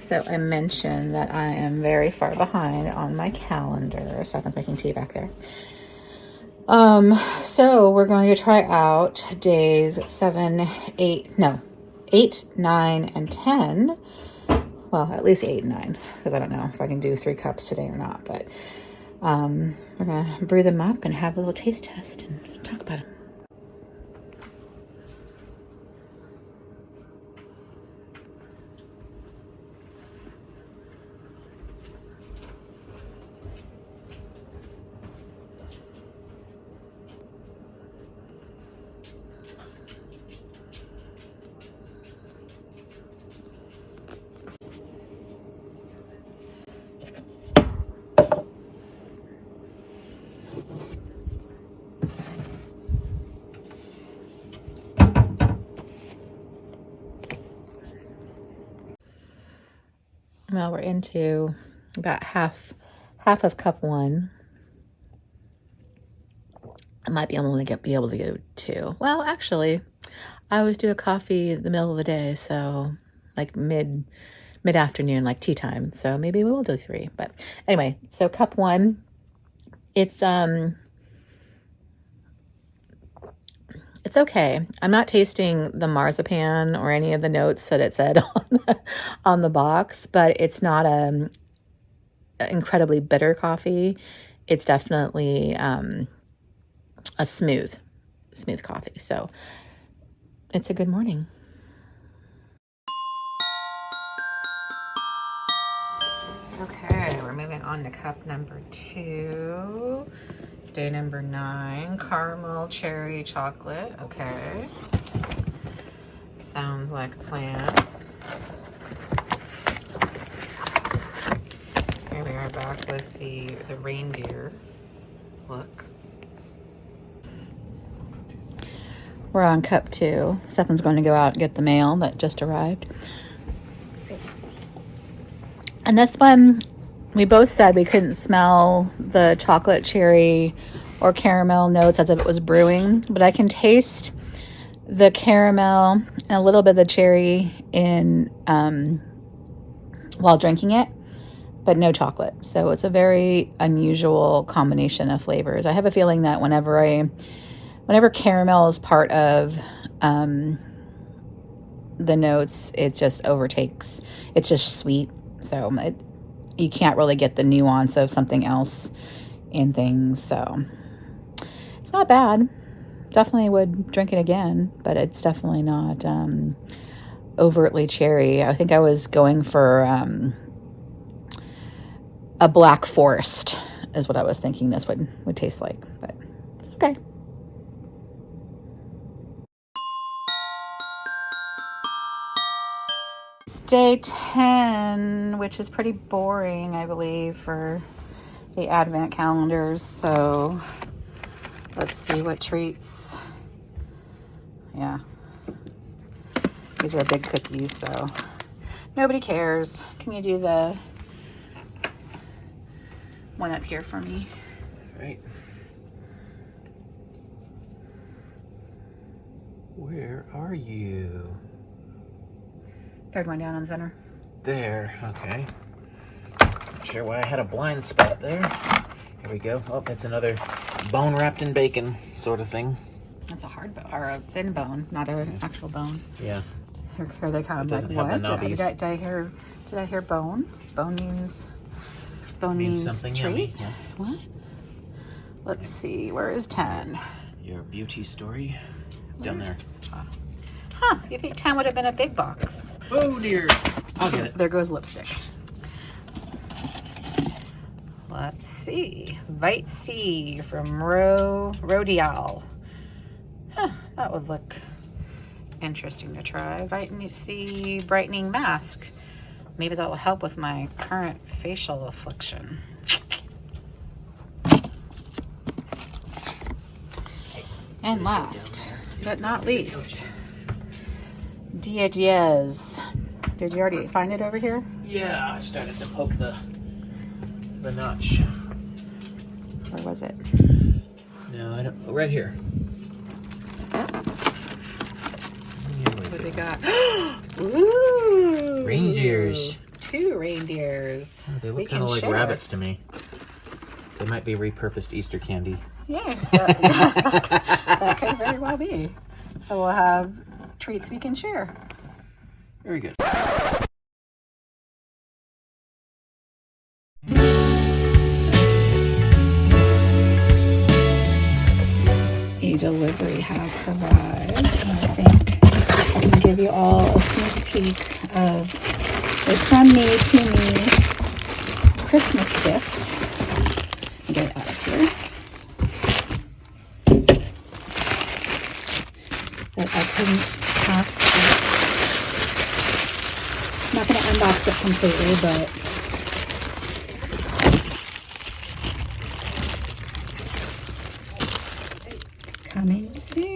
So I mentioned that I am very far behind on my calendar. Stefan's making tea back there. So we're going to try out days 8, 9, and 10. Well, at least 8 and 9, because I don't know if I can do 3 cups today or not. But we're going to brew them up and have a little taste test and talk about them. Well, we're into about half of cup 1. I might be able to go 2. Well, actually, I always do a coffee in the middle of the day, so like mid-afternoon, like tea time. So maybe we will do 3. But anyway, so cup 1, it's okay. I'm not tasting the marzipan or any of the notes that it said on the box, but it's not a incredibly bitter coffee. It's definitely a smooth coffee. So it's a good morning. Okay, we're moving on to cup number 2. Day number 9, caramel cherry chocolate. Okay. Sounds like a plan. Here we are back with the reindeer look. We're on cup 2. Stefan's going to go out and get the mail that just arrived. And this one, we both said we couldn't smell the chocolate cherry or caramel notes as if it was brewing, but I can taste the caramel and a little bit of the cherry in while drinking it, but no chocolate. So it's a very unusual combination of flavors. I have a feeling that whenever caramel is part of the notes, it just overtakes. It's just sweet. So you can't really get the nuance of something else in things. So it's not bad. Definitely would drink it again, but it's definitely not overtly cherry. I think I was going for a Black Forest is what I was thinking this would taste like, but it's okay. It's day 10, which is pretty boring, I believe, for the Advent calendars. So let's see what treats. Yeah. These are big cookies, so nobody cares. Can you do the one up here for me? All right. Where are you? Third one down on center. There, okay. Not sure why I had a blind spot there. Here we go. Oh, it's another bone wrapped in bacon sort of thing. That's a hard bone, or a thin bone, not an actual bone. Yeah. Here they come. Like, what? Did I hear bone? Bone means something treat? yummy. Yeah. What? Let's see. Where is 10? Your beauty story. Down there. Huh, you think 10 would have been a big box. Oh dear. I'll get it. There goes lipstick. Let's see. Vite C from Rodial. Huh, that would look interesting to try. Vitamin C brightening mask. Maybe that will help with my current facial affliction. And last but not least, Dia Diaz. Did you already find it over here? Yeah, I started to poke the notch. Where was it? No, I don't. Right here. What do we got? Ooh! Reindeers. 2 reindeers. Oh, they We look kind can of like share. rabbits to me. They might be repurposed Easter candy. Yes, that could very well be. So we'll have treats we can share. Very good. A delivery has arrived, and I think I can give you all a sneak peek of a from me to me Christmas gift. Get it out of here. That I couldn't pass up. I'm not going to unbox it completely, but coming soon.